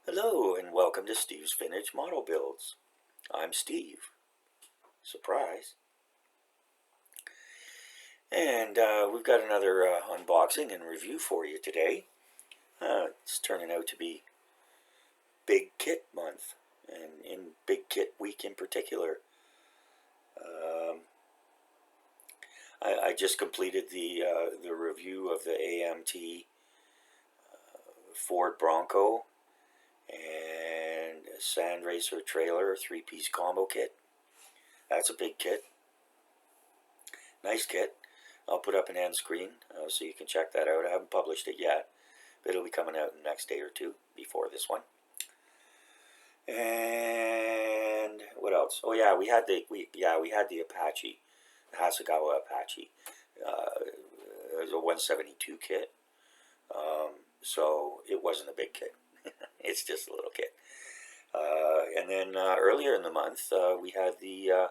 Hello and welcome to Steve's Vintage Model Builds. I'm Steve. Surprise. And we've got another unboxing and review for you today. It's turning out to be Big Kit Month, and in Big Kit Week in particular. I just completed the review of the AMT Ford Bronco and Sand Racer trailer 3-piece combo kit. That's a big kit. Nice kit. I'll put up an end screen so you can check that out. I haven't published it yet, but it'll be coming out in the next day or two before this one. And what else? Oh yeah, we had the Apache, the Hasegawa Apache. It was a 172 kit, so it wasn't a big kit. It's just a little kit. And then earlier in the month, we had the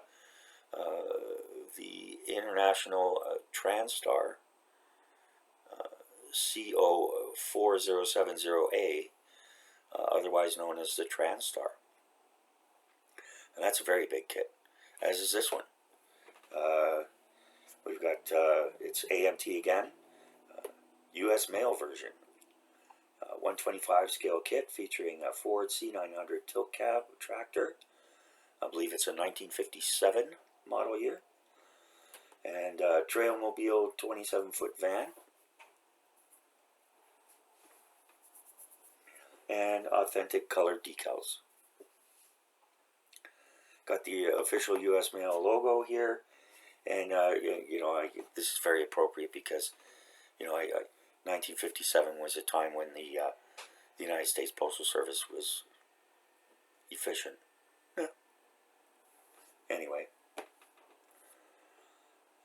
International TranStar CO4070A, otherwise known as the TranStar. And that's a very big kit, as is this one. We've got, it's AMT again, US mail version. 125 scale kit featuring a Ford C-900 tilt cab tractor. I believe it's a 1957 model year. And Trailmobile 27-foot van. And authentic colored decals. Got the official US mail logo here. And, this is very appropriate because, 1957 was a time when the United States Postal Service was efficient. Anyway,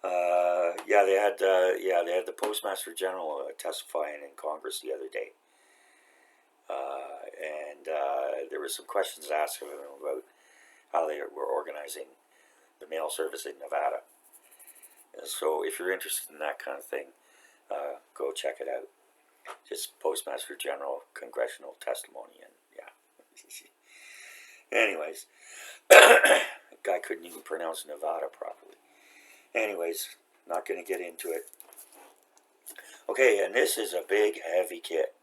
they had the Postmaster General testifying in Congress the other day, and there were some questions asked of him about how they were organizing the mail service in Nevada. So, if you're interested in that kind of thing, go check it out. Just Postmaster General congressional testimony, and yeah. Anyways, guy couldn't even pronounce Nevada properly. Anyways, not going to get into it. Okay, and this is a big, heavy kit.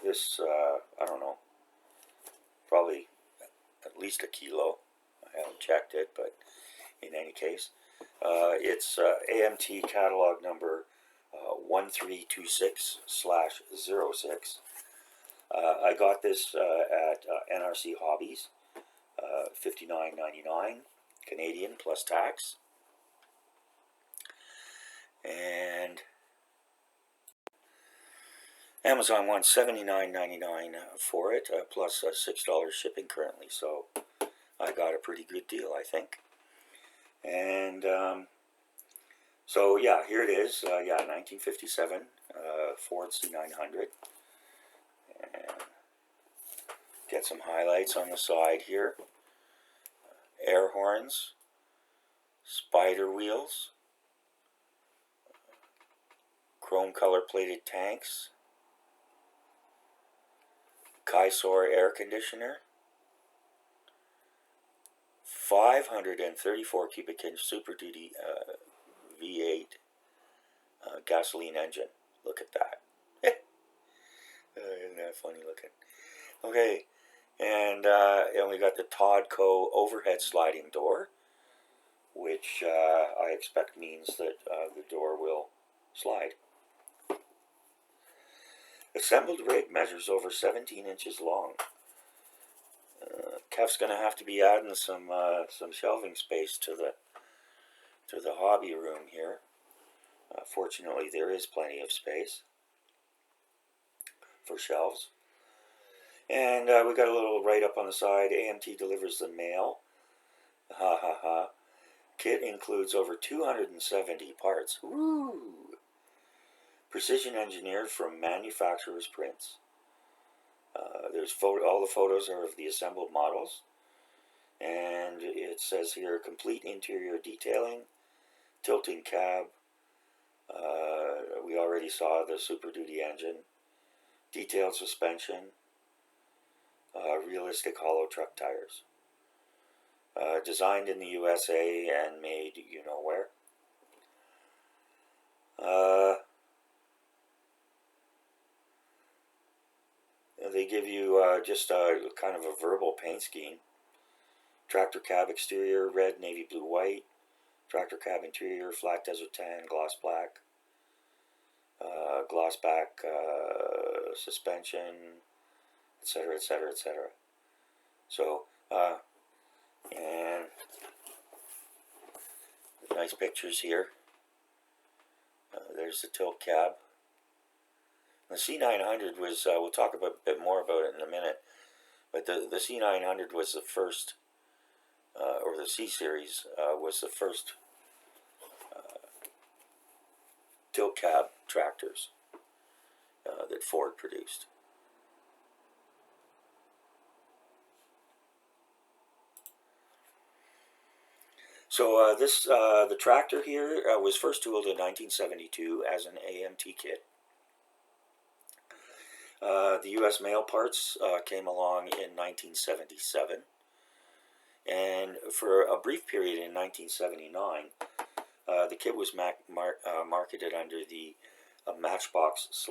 This, I don't know, probably at least a kilo. I haven't checked it, but in any case, it's AMT catalog number 1326/06. I got this at NRC Hobbies, $59.99 Canadian plus tax, and Amazon wants $79.99 for it, plus $6 shipping currently. So I got a pretty good deal, I think. And so yeah, here it is. 1957 Ford C-900. And get some highlights on the side here. Air horns, spider wheels, chrome color plated tanks, Kaisor air conditioner, 534 cubic inch Super Duty V8 gasoline engine. Look at that. Isn't that funny looking? Okay, and we got the Todco overhead sliding door, which I expect means that the door will slide. Assembled rig measures over 17 inches long. Kev's going to have to be adding some shelving space to the hobby room here. Fortunately, there is plenty of space for shelves. And we got a little write-up on the side. AMT delivers the mail. Ha ha ha. Kit includes over 270 parts. Woo! Precision engineered from manufacturer's prints. There's all the photos are of the assembled models. And it says here, complete interior detailing, tilting cab. We already saw the Super Duty engine. Detailed suspension. realistic hollow truck tires. Designed in the USA and made you know where. They give you just kind of a verbal paint scheme. Tractor cab exterior, red, navy blue, white. Tractor cab interior, flat desert tan, gloss black. Gloss back suspension, etc., etc., etc. So, and nice pictures here. There's the tilt cab. The C-900 was, we'll talk a bit more about it in a minute, but the C-900 was the first, or the C-Series was the first tilt cab tractors that Ford produced. So the tractor here was first tooled in 1972 as an AMT kit. The U.S. mail parts came along in 1977, and for a brief period in 1979, the kit was marketed under the Matchbox /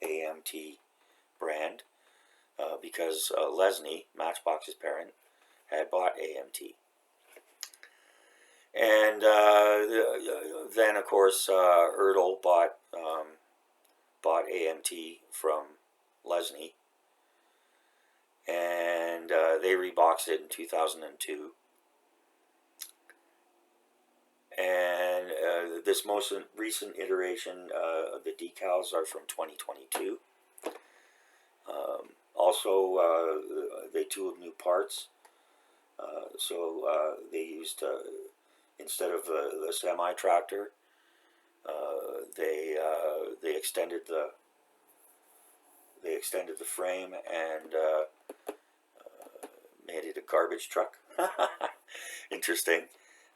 AMT brand because Lesney, Matchbox's parent, had bought AMT. And then, of course, Ertl bought AMT from Lesney, and they reboxed it in 2002. And this most recent iteration, the decals are from 2022. Also, they tooled new parts, so they used instead of the semi tractor, they extended the frame and made it a garbage truck. Interesting.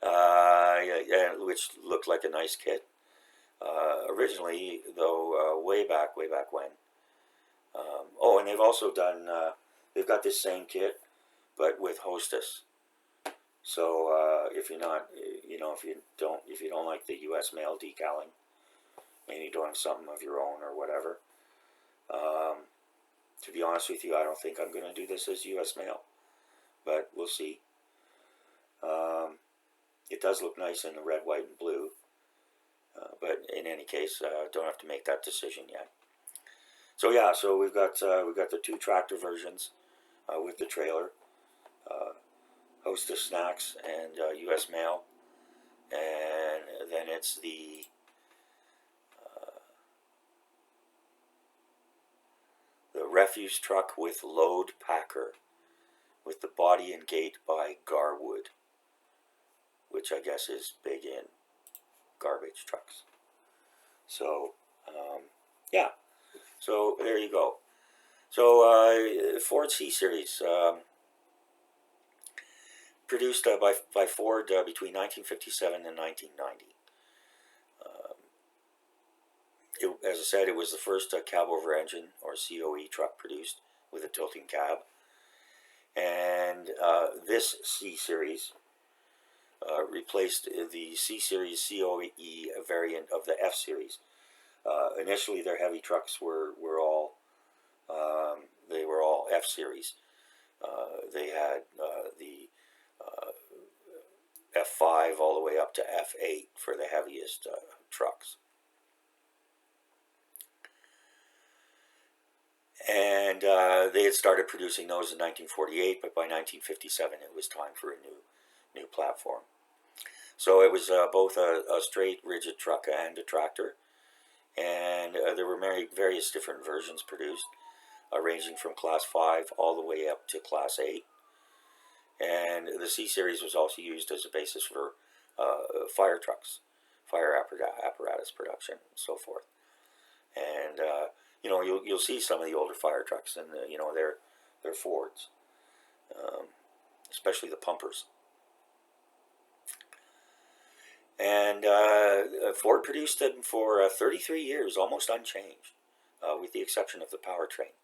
Yeah, which looked like a nice kit. Originally, though, way back when. Oh, and they've also done. They've got this same kit, but with Hostess. So if you're not, if you don't like the U.S. mail decaling, maybe you don't have something of your own or whatever. To be honest with you, I don't think I'm going to do this as U.S. mail, but we'll see. It does look nice in the red, white, and blue, but in any case, don't have to make that decision yet. So yeah, so we've got the two tractor versions with the trailer, Hostess Snacks and U.S. Mail, and then it's the refuse truck with load packer, with the body and gate by GarWood, which I guess is big in garbage trucks. So yeah, so there you go. So Ford C-Series, produced by Ford between 1957 and 1990. As I said, it was the first cab over engine, or COE, truck produced with a tilting cab. And this C-Series replaced the C-Series COE variant of the F-Series. Initially, their heavy trucks were all F-Series. They had the F5 all the way up to F8 for the heaviest trucks. And they had started producing those in 1948, but by 1957 it was time for a new platform. So it was both a straight, rigid truck and a tractor, and there were various different versions produced, ranging from Class 5 all the way up to Class 8. And the C-Series was also used as a basis for fire trucks, fire apparatus production, and so forth. And you'll see some of the older fire trucks, and they're Fords, especially the pumpers. And Ford produced them for 33 years, almost unchanged, with the exception of the powertrain.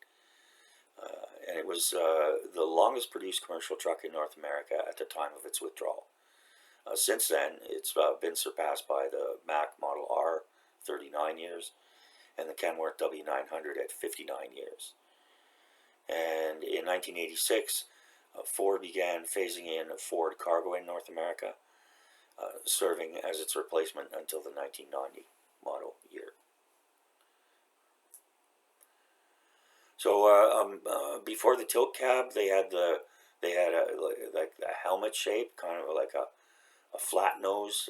and it was the longest produced commercial truck in North America at the time of its withdrawal. Since then, it's been surpassed by the Mack Model R, 39 years, and the Kenworth W900 at 59 years. And in 1986, Ford began phasing in Ford Cargo in North America, serving as its replacement until the 1990 model year. So before the tilt cab, they had like a helmet shape, kind of like a flat nose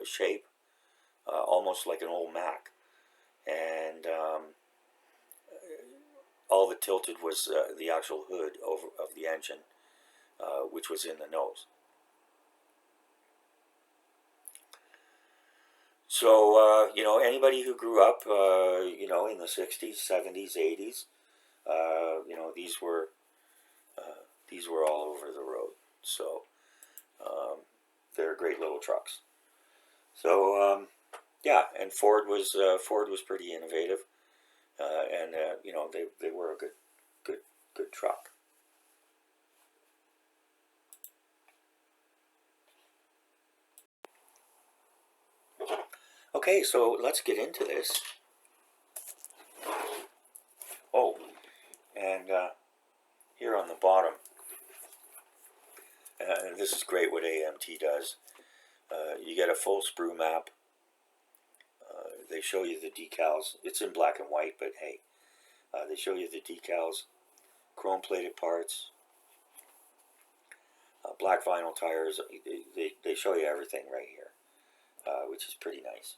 shape, almost like an old Mack, and all that tilted was the actual hood of the engine, which was in the nose. So anybody who grew up in the 60s, 70s, 80s, these were all over the road. So they're great little trucks. So yeah, and Ford was pretty innovative, and they were a good truck. Okay, so let's get into this. Oh, and here on the bottom, this is great what AMT does. You get a full sprue map. They show you the decals. It's in black and white, but hey, they show you the decals, chrome-plated parts, black vinyl tires. They show you everything right here, which is pretty nice.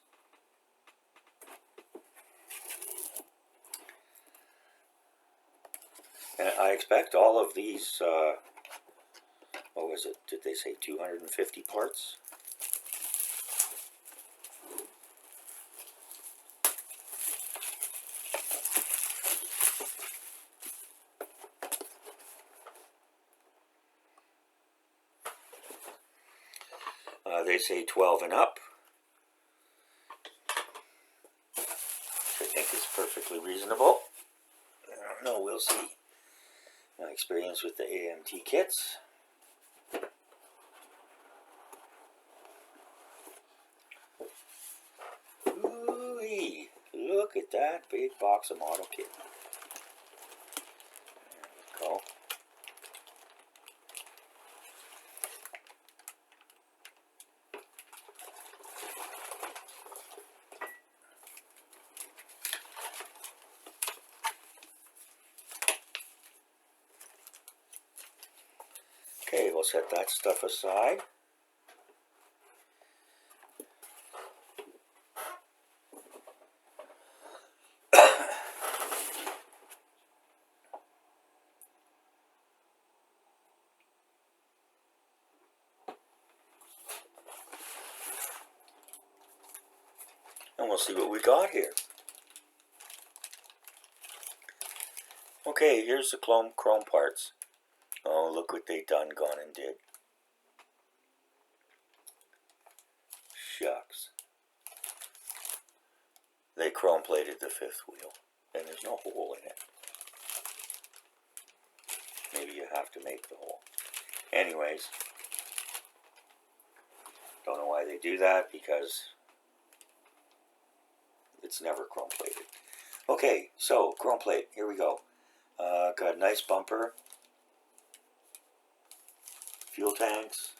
And I expect all of these, what was it? Did they say 250 parts? They say 12 and up, which I think is perfectly reasonable. I don't know, we'll see. My experience with the AMT kits. Ooh-wee, look at that big box of model kit. There we go. Okay, we'll set that stuff aside. And we'll see what we got here. Okay, here's the chrome parts. Oh, look what they gone and did. Shucks. They chrome plated the fifth wheel, and there's no hole in it. Maybe you have to make the hole. Anyways, don't know why they do that, because it's never chrome plated. Okay, so chrome plate, here we go. Got a nice bumper, fuel tanks,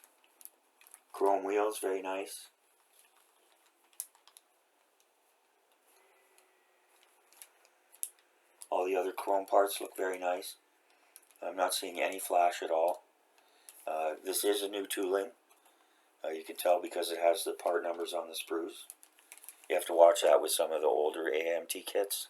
chrome wheels, very nice. All the other chrome parts look very nice. I'm not seeing any flash at all. This is a new tooling. You can tell because it has the part numbers on the sprues. You have to watch that with some of the older AMT kits.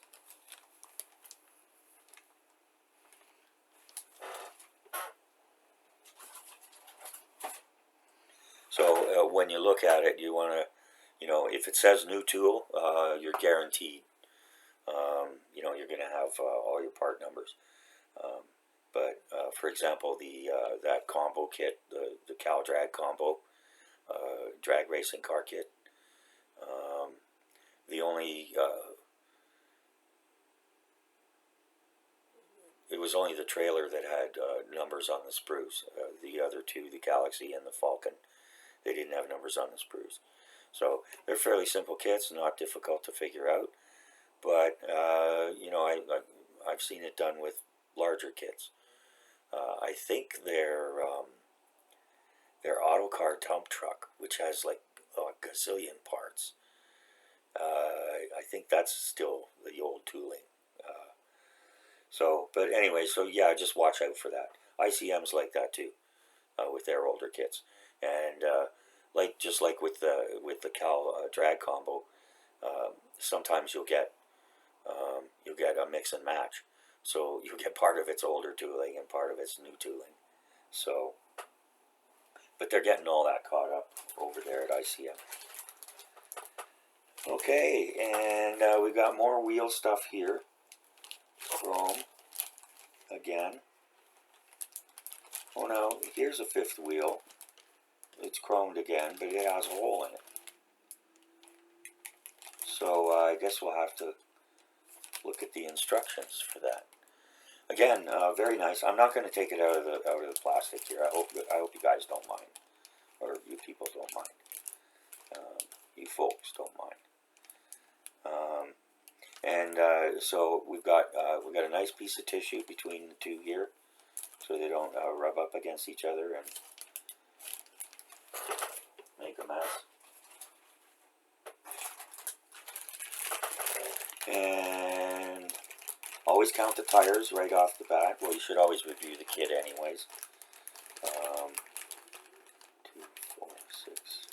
So when you look at it, you want to, if it says new tool, you're guaranteed. You're going to have all your part numbers. But for example, that combo kit, the Cal Drag combo, drag racing car kit, was only the trailer that had numbers on the sprues. The other two, the Galaxy and the Falcon, they didn't have numbers on the sprues. So they're fairly simple kits, not difficult to figure out. But you know, I've seen it done with larger kits. I think their autocar dump truck, which has like a gazillion parts. I think that's still the old tooling. But anyway, so yeah, just watch out for that. ICM's like that too, with their older kits, and just like with the Cal drag combo, sometimes you'll get a mix and match. So you get part of its older tooling and part of its new tooling. So, but they're getting all that caught up over there at ICM. Okay, and we've got more wheel stuff here. Chrome again. Oh no, here's a fifth wheel. It's chromed again, but it has a hole in it. So I guess we'll have to look at the instructions for that. Again, very nice. I'm not going to take it out of the plastic here. I hope you guys don't mind, or you people don't mind. You folks don't mind. So we've got a nice piece of tissue between the two here, so they don't rub up against each other and make a mess. And always count the tires right off the bat. Well, you should always review the kit anyways. 2, 4, 6,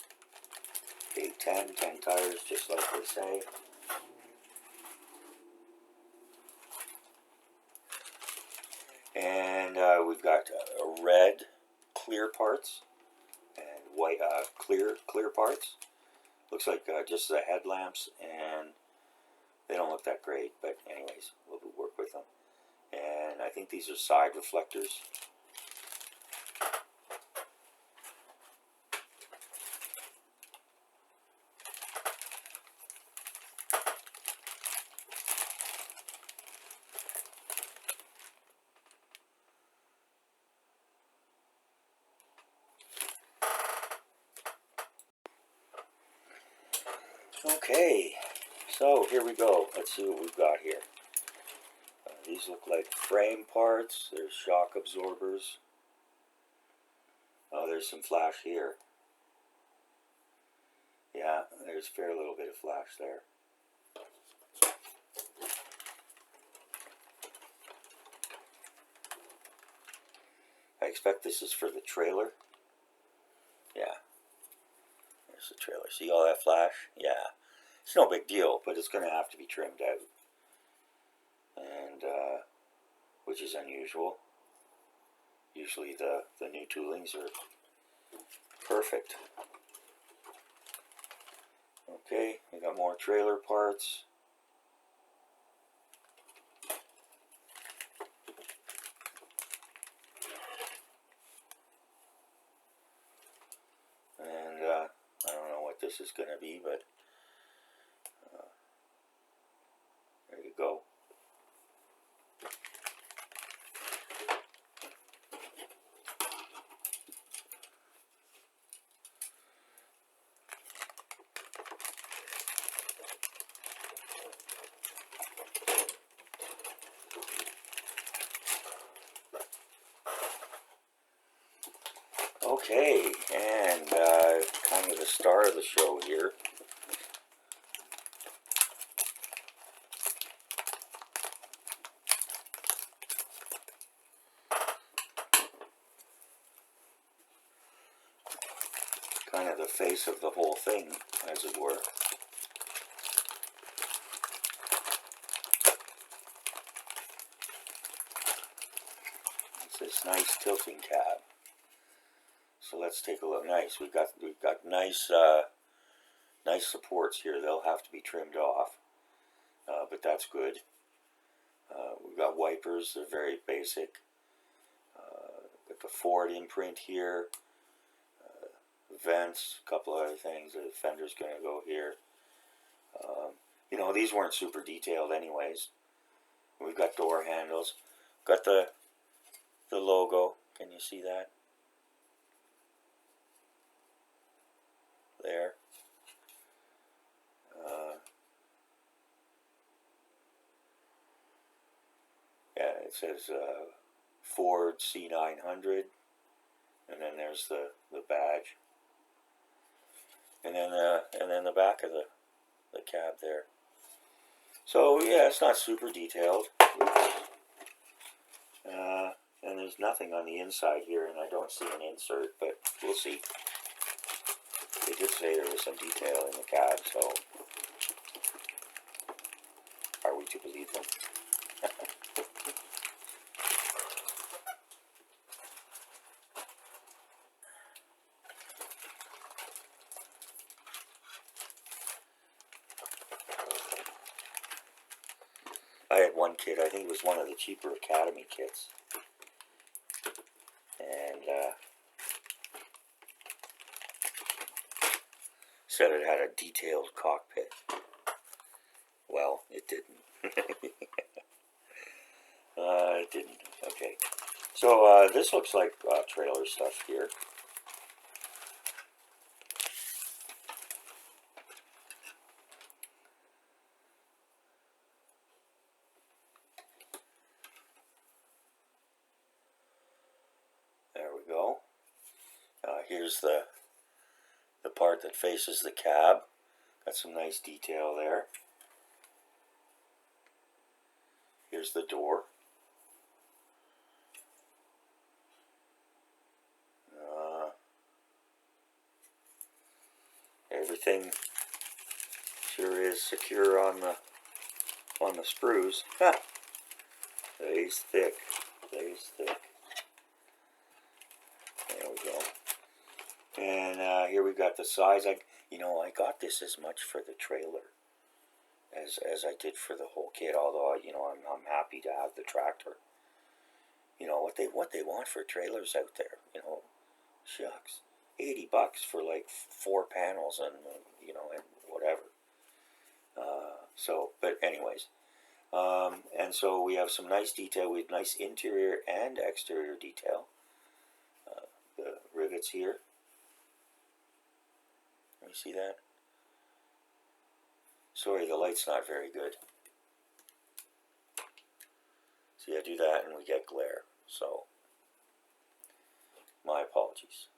8, 10 tires, just like they say. And we've got red clear parts and white clear parts. Looks like just the headlamps, and they don't look that great, but anyways, we'll work with them. And I think these are side reflectors. Okay, so here we go. Let's see what we've got here. These look like frame parts. There's shock absorbers. Oh, there's some flash here. Yeah, there's a fair little bit of flash there. I expect this is for the trailer. Yeah. There's the trailer. See all that flash? Yeah. It's no big deal, but it's going to have to be trimmed out. And, which is unusual. Usually the new toolings are perfect. Okay, we got more trailer parts. And I don't know what this is going to be, but there you go. Okay, and kind of the star of the show here. Kind of the face of the whole thing, as it were. It's this nice tilting cab. So let's take a look. Nice. We've got nice nice supports here. They'll have to be trimmed off, but that's good. We've got wipers. They're very basic. Got the Ford imprint here. Vents. A couple other things. The fender's going to go here. You know, these weren't super detailed anyways. We've got door handles. got the logo. Can you see that? There. Yeah, it says Ford C-900, and then there's the badge, and then the back of the cab there. So yeah, it's not super detailed. And there's nothing on the inside here, and I don't see an insert, but we'll see. They did say there was some detail in the cab, so are we to believe them? I had one kit, I think it was one of the cheaper Academy kits, and said it had a detailed cockpit. Well, it didn't. It didn't. Okay. So this looks like trailer stuff here. There we go. Here's the part that faces the cab. Got some nice detail there. Here's the door. Everything sure is secure on the screws. Ha! Stays thick. Stays thick. There we go. And here we got the size. I got this as much for the trailer as I did for the whole kit. Although I'm happy to have the tractor. You know what they want for trailers out there. Shucks, $80 for like 4 panels and and whatever. But anyways, and so we have some nice detail. We have nice interior and exterior detail. The rivets here. Let me see that. Sorry, the light's not very good. See, I do that and we get glare. So, my apologies.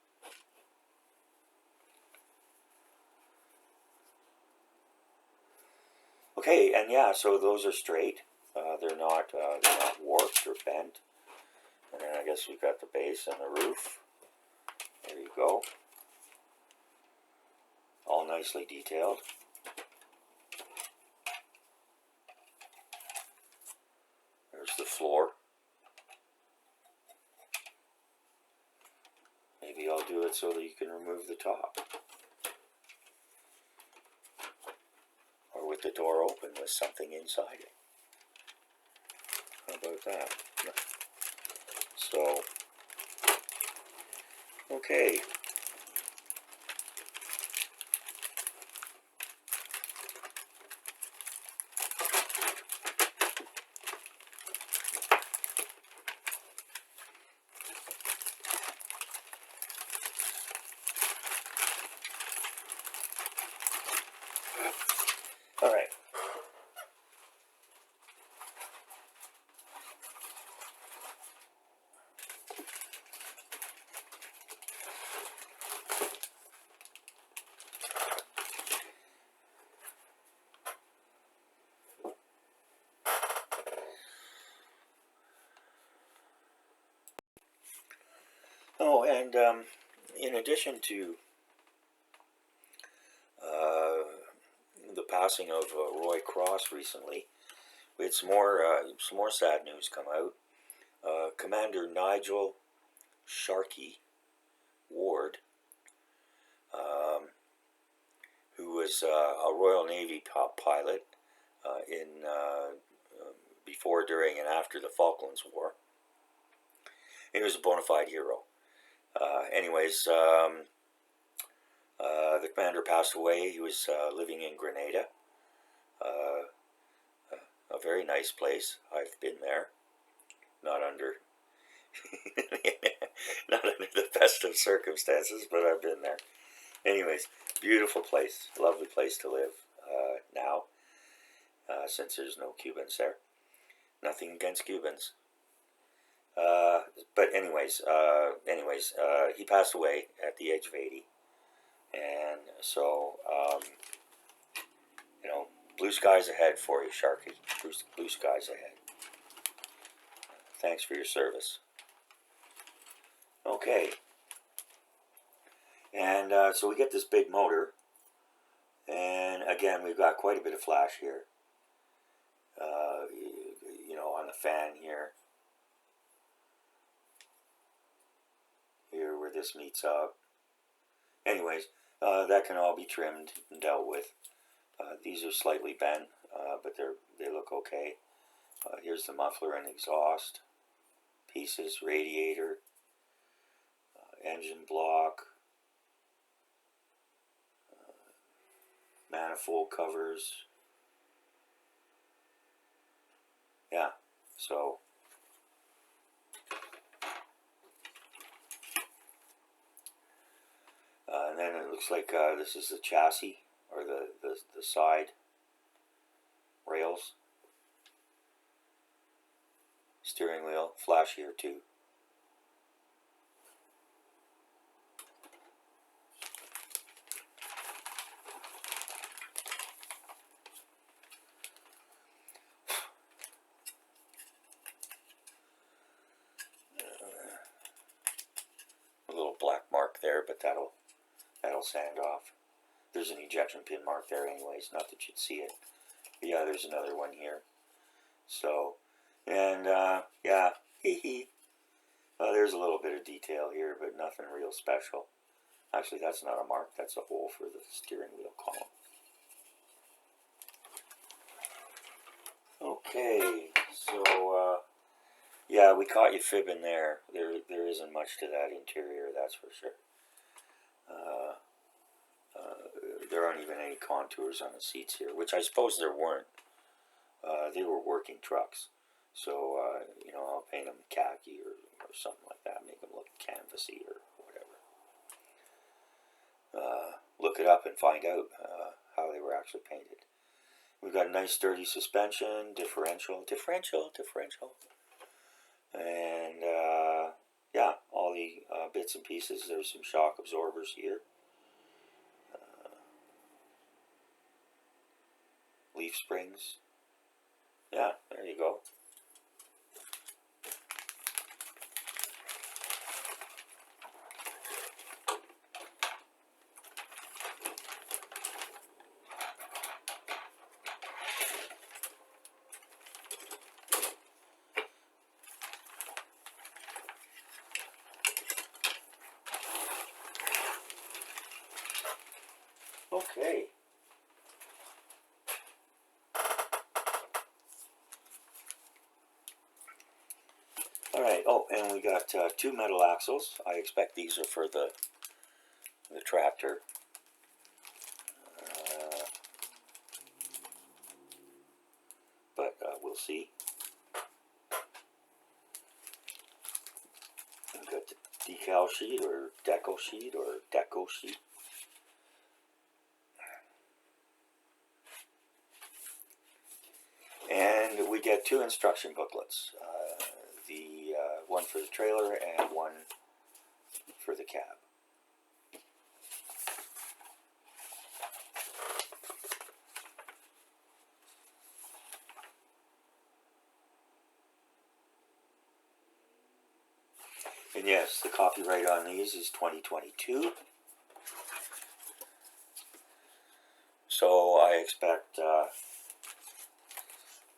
Okay, and yeah, so those are straight. They're not warped or bent. And then I guess we've got the base and the roof. There you go. All nicely detailed. There's the floor. Maybe I'll do it so that you can remove the top. Or with the door open with something inside it. How about that? So, okay. All right. Oh, and in addition to the passing of Roy Cross recently, we had some more sad news come out. Commander Nigel Sharkey Ward, who was a Royal Navy pilot before, during, and after the Falklands War. He was a bona fide hero. Anyways, the commander passed away. He was living in Grenada, a very nice place. I've been there. not under not under the best of circumstances, but I've been there. Anyways, beautiful place, lovely place to live now, since there's no Cubans there. Nothing against Cubans. But anyways, he passed away at the age of 80. And so, you know, blue skies ahead for you, Sharky. Blue skies ahead. Thanks for your service. Okay. And so we get this big motor. And again, we've got quite a bit of flash here. You know, on the fan here. Here where this meets up. Anyways, that can all be trimmed and dealt with. These are slightly bent, but they look okay. Here's the muffler and exhaust pieces, radiator, engine block, manifold covers. Yeah, so and then it looks like this is the chassis, or the side rails. Steering wheel, flash here too. A little black mark there, but that'll sand off. There's an ejection pin mark there anyways, not that you'd see it. But yeah, there's another one here. So, and yeah, there's a little bit of detail here, but nothing real special. Actually, that's not a mark, that's a hole for the steering wheel column. Okay, so yeah, we caught you fibbing there. There isn't much to that interior, that's for sure. There aren't even any contours on the seats here, which I suppose there weren't. They were working trucks, so you know, I'll paint them khaki or something like that, make them look canvassy or whatever. Look it up and find out how they were actually painted. We've got a nice sturdy suspension, differential, and yeah, all the bits and pieces. There's some shock absorbers here. Leaf springs. Yeah, there you go. Okay. Alright, oh, and we got two metal axles. I expect these are for the tractor. But we'll see. We've got the decal sheet, or deco sheet. And we get two instruction booklets. The one for the trailer and one for the cab. And yes, the copyright on these is 2022. So I expect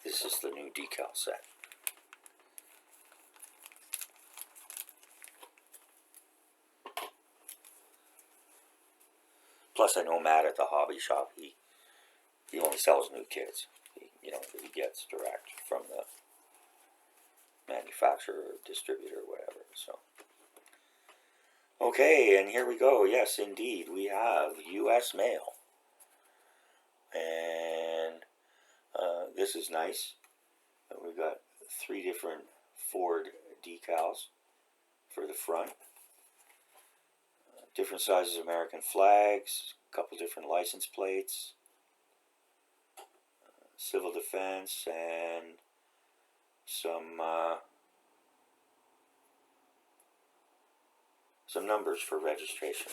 this is the new decal set. Plus, I know Matt at the hobby shop, he only sells new kits. He gets direct from the manufacturer or distributor or whatever. So, okay, and here we go. Yes, indeed, we have U.S. mail. And this is nice. We've got 3 different Ford decals for the front. Different sizes of American flags, a couple different license plates, civil defense, and some numbers for registration.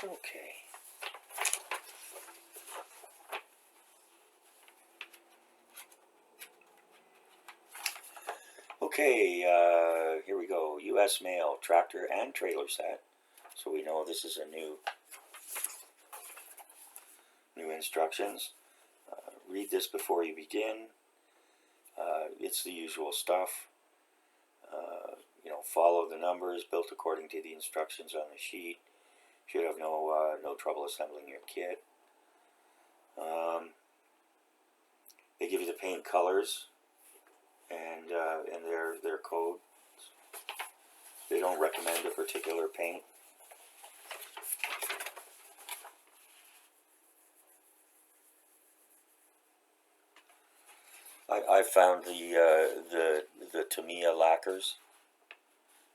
Okay. Okay, here we go. U.S. mail, tractor and trailer set. So we know this is a new instructions. Read this before you begin. It's the usual stuff. Follow the numbers built according to the instructions on the sheet. Should have no trouble assembling your kit. They give you the paint colors and their codes. They don't recommend a particular paint. I found the Tamiya lacquers,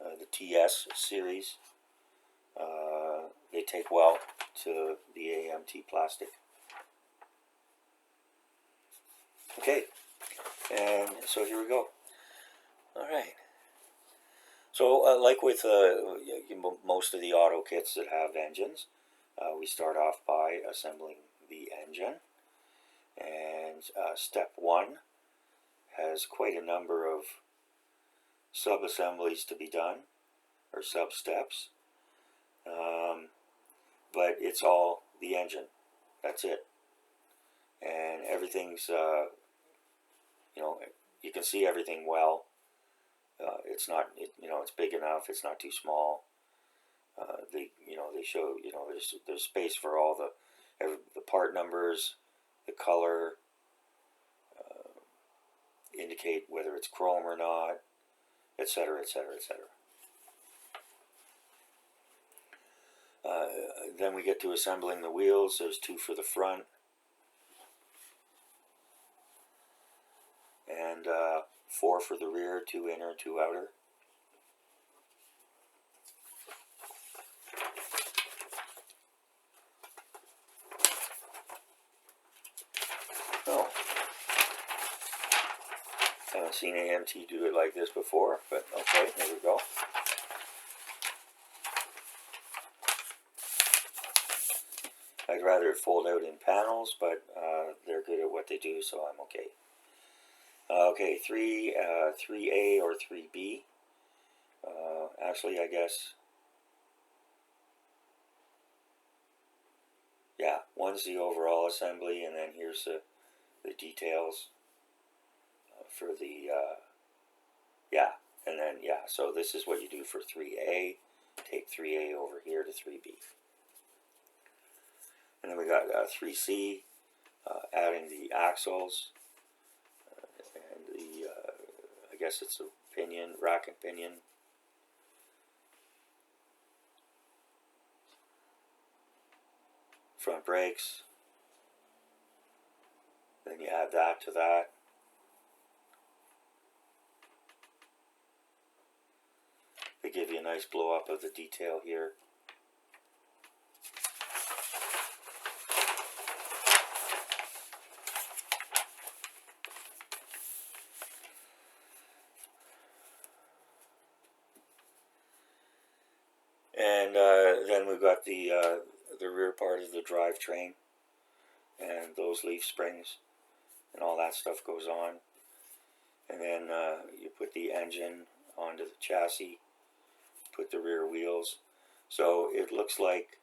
the TS series. They take well to the AMT plastic. Okay, and so here we go. All right. So like with most of the auto kits that have engines, we start off by assembling the engine. And step one has quite a number of sub-assemblies to be done, or sub-steps. But it's all the engine. That's it. And everything's, you can see everything well. It's not, it's big enough. It's not too small. They show, there's space for all the part numbers, the color, indicate whether it's chrome or not, etc., etc., etc. Then we get to assembling the wheels. There's 2 for the front and 4 for the rear, 2 inner, 2 outer. Oh, haven't seen AMT do it like this before, but okay, there we go. I'd rather it fold out in panels, but they're good at what they do, so I'm okay. Okay, 3A or 3B. Actually, I guess, yeah, one's the overall assembly, and then here's the details for the, yeah, and then, yeah, so this is what you do for 3A. Take 3A over here to 3B. And then we got 3C, adding the axles, and the, I guess it's a pinion, rack and pinion. Front brakes. Then you add that to that. They give you a nice blow up of the detail here. And then we've got the rear part of the drivetrain, and those leaf springs, and all that stuff goes on. And then you put the engine onto the chassis, put the rear wheels. So it looks like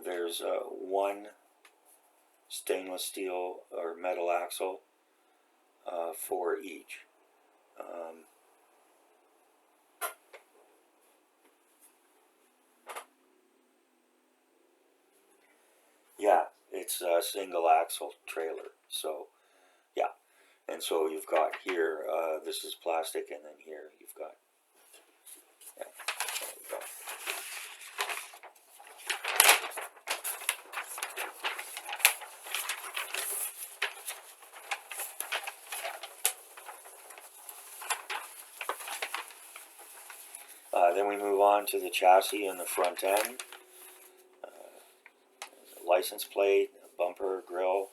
there's one stainless steel or metal axle for each. Yeah, it's a single axle trailer. So, yeah. And so you've got here, this is plastic, and then here you've got, yeah, there we go. Then we move on to the chassis and the front end. License plate, bumper, grille,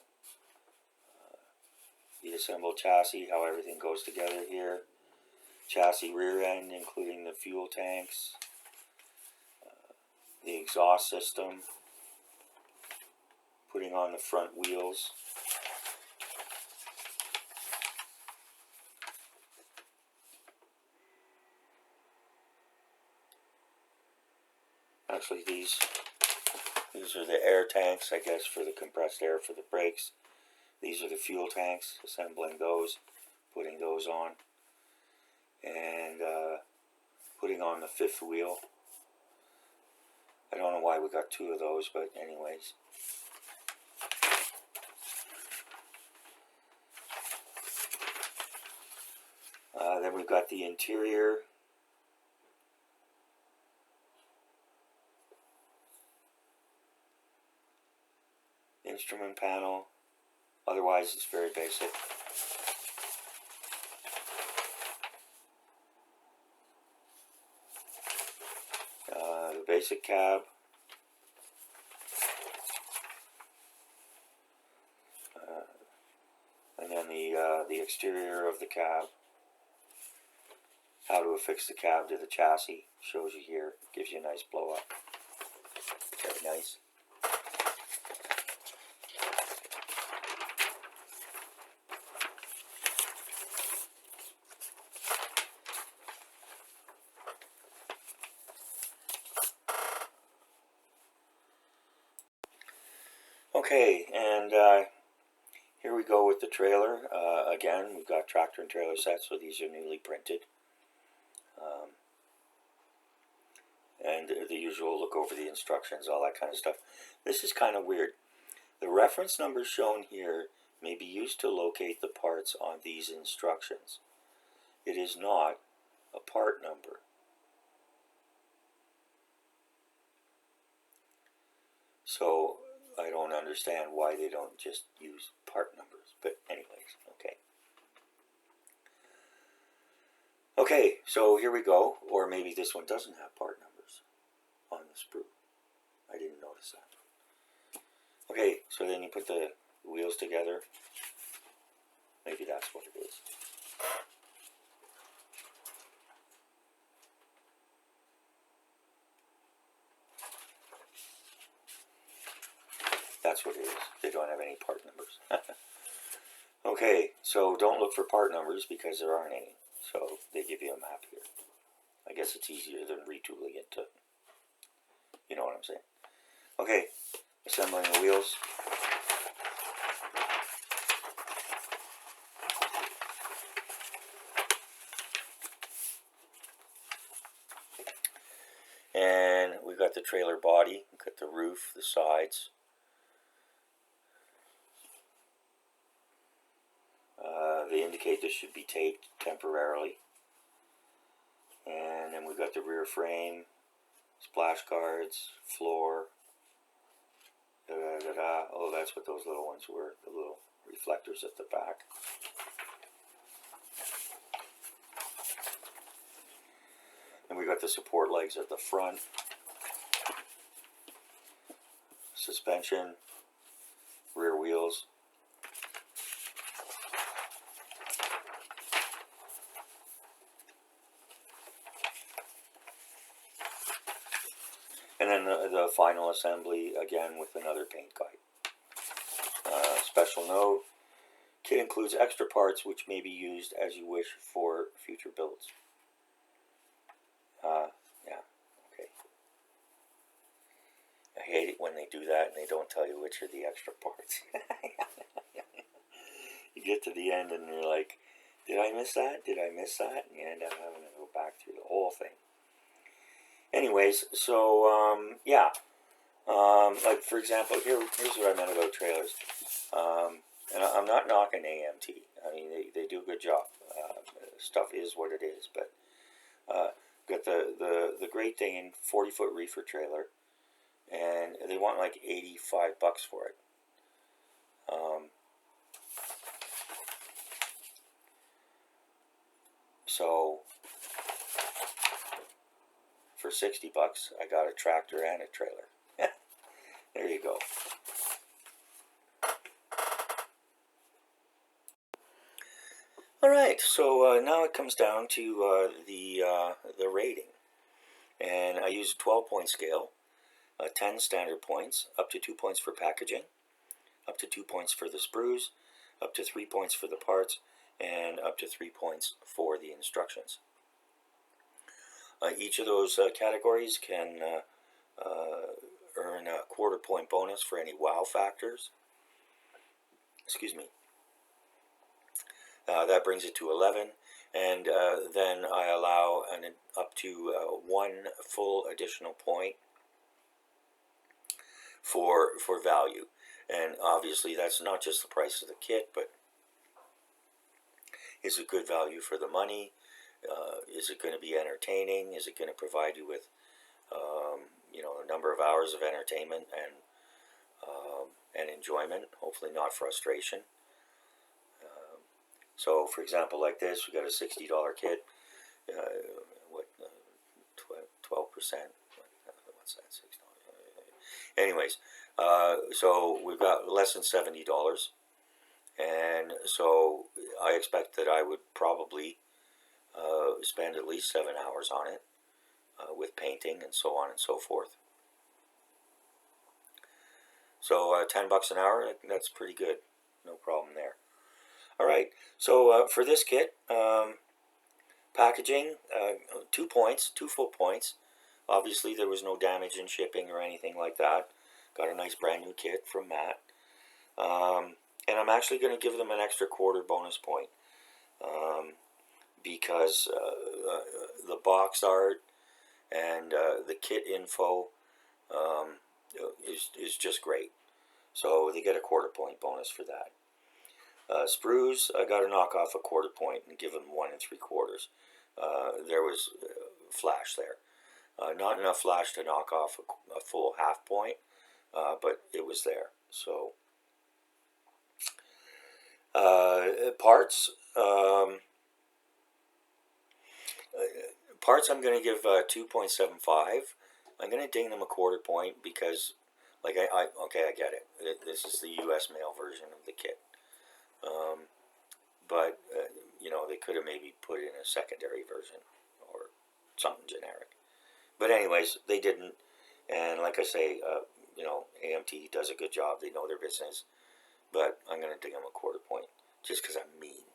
the assembled chassis, how everything goes together here. Chassis rear end, including the fuel tanks, the exhaust system, putting on the front wheels. Actually, these are the air tanks, I guess, for the compressed air for the brakes. These are the fuel tanks, assembling those, putting those on, and putting on the fifth wheel. I don't know why we got two of those, but anyways. Then we've got the interior. Instrument panel. Otherwise, it's very basic. The basic cab. And then the exterior of the cab. How to affix the cab to the chassis. Shows you here. Gives you a nice blow up. Very nice. Okay, and here we go with the trailer. Again, we've got tractor and trailer sets, so these are newly printed. And the usual look over the instructions, all that kind of stuff. This is kind of weird. The reference numbers shown here may be used to locate the parts on these instructions. It is not a part number. So I don't understand why they don't just use part numbers. But anyways, okay. Okay, so here we go. Or maybe this one doesn't have part numbers on the sprue. I didn't notice that. Okay, so then you put the wheels together. Maybe that's what it is. That's what it is. They don't have any part numbers. Okay, so don't look for part numbers because there aren't any. So they give you a map here. I guess it's easier than retooling it to, you know what I'm saying. Okay, assembling the wheels. And we've got the trailer body. We've got the roof, the sides. They indicate this should be taped temporarily. And then we've got the rear frame, splash guards, floor. Oh, that's what those little ones were, the little reflectors at the back. And we got the support legs at the front. Suspension, rear wheels. And then the final assembly, again, with another paint guide. Special note, kit includes extra parts which may be used as you wish for future builds. Yeah, okay. I hate it when they do that and they don't tell you which are the extra parts. You get to the end and you're like, did I miss that? Did I miss that? And you end up having to go back through the whole thing. Anyways, so, yeah. Like, for example, here's what I meant about trailers. And I'm not knocking AMT. I mean, they do a good job. Stuff is what it is, but got the great Dane 40-foot reefer trailer, and they want like $85 for it. So for $60, I got a tractor and a trailer. There you go. All right, so now it comes down to the rating, and I use a 12-point scale, 10 standard points, up to 2 points for packaging, up to 2 points for the sprues, up to 3 points for the parts, and up to 3 points for the instructions. Each of those categories can earn a quarter-point bonus for any wow factors. Excuse me. That brings it to 11, and then I allow up to 1 full additional point for value. And obviously that's not just the price of the kit, but is it good value for the money? Is it going to be entertaining? Is it going to provide you with a number of hours of entertainment and enjoyment, hopefully not frustration? So, for example, like this, we got a $60 kit. 12%? What's that? $6. Anyways, so we've got less than $70, and so I expect that I would probably spend at least 7 hours on it with painting and so on and so forth. So $10 an hour, that's pretty good. No problem there. All right, so for this kit, packaging, 2 points, 2 full points. Obviously, there was no damage in shipping or anything like that. Got a nice brand new kit from Matt. And I'm actually going to give them an extra quarter bonus point because the box art and the kit info is just great. So they get a quarter point bonus for that. Sprues, I got to knock off a quarter point and give them 1 3/4. There was flash there. Not enough flash to knock off a full half point, but it was there. So parts, I'm going to give 2.75. I'm going to ding them a quarter point because, like, okay, I get it. This is the U.S. mail version of the kit. But they could have maybe put in a secondary version or something generic. But anyways, they didn't. And like I say, AMT does a good job. They know their business. But I'm going to ding them a quarter point just because I'm mean.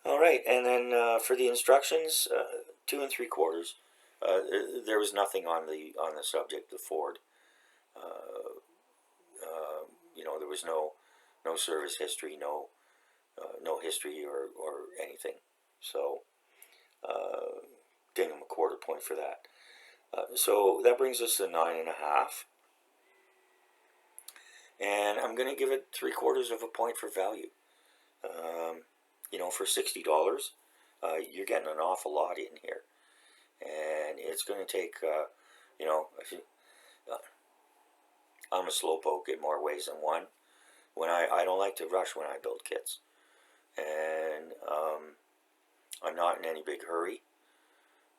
All right, and then for the instructions, 2 3/4. There was nothing on the subject of Ford. There was no service history, no history or anything. So ding them a quarter point for that. So that brings us to 9.5. And I'm going to give it 3/4 point for value. For $60, you're getting an awful lot in here. And it's going to take, I'm a slowpoke in more ways than one. When I don't like to rush when I build kits. And I'm not in any big hurry.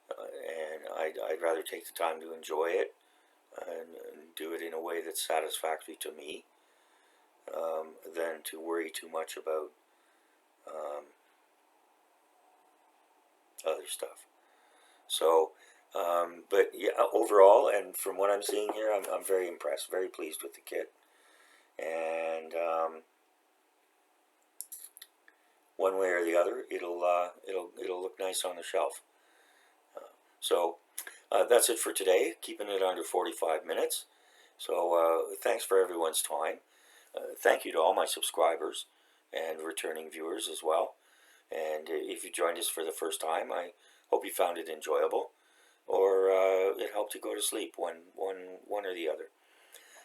And I'd rather take the time to enjoy it and do it in a way that's satisfactory to me than to worry too much about other stuff. So, but yeah, overall, and from what I'm seeing here, I'm very impressed, very pleased with the kit. And one way or the other, it'll look nice on the shelf. So that's it for today. Keeping it under 45 minutes. So thanks for everyone's time. Thank you to all my subscribers and returning viewers as well. And if you joined us for the first time, I hope you found it enjoyable, or it helped you go to sleep, one or the other.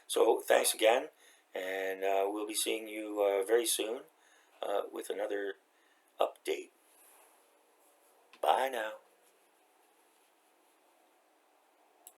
So thanks again, and we'll be seeing you very soon with another update. Bye now.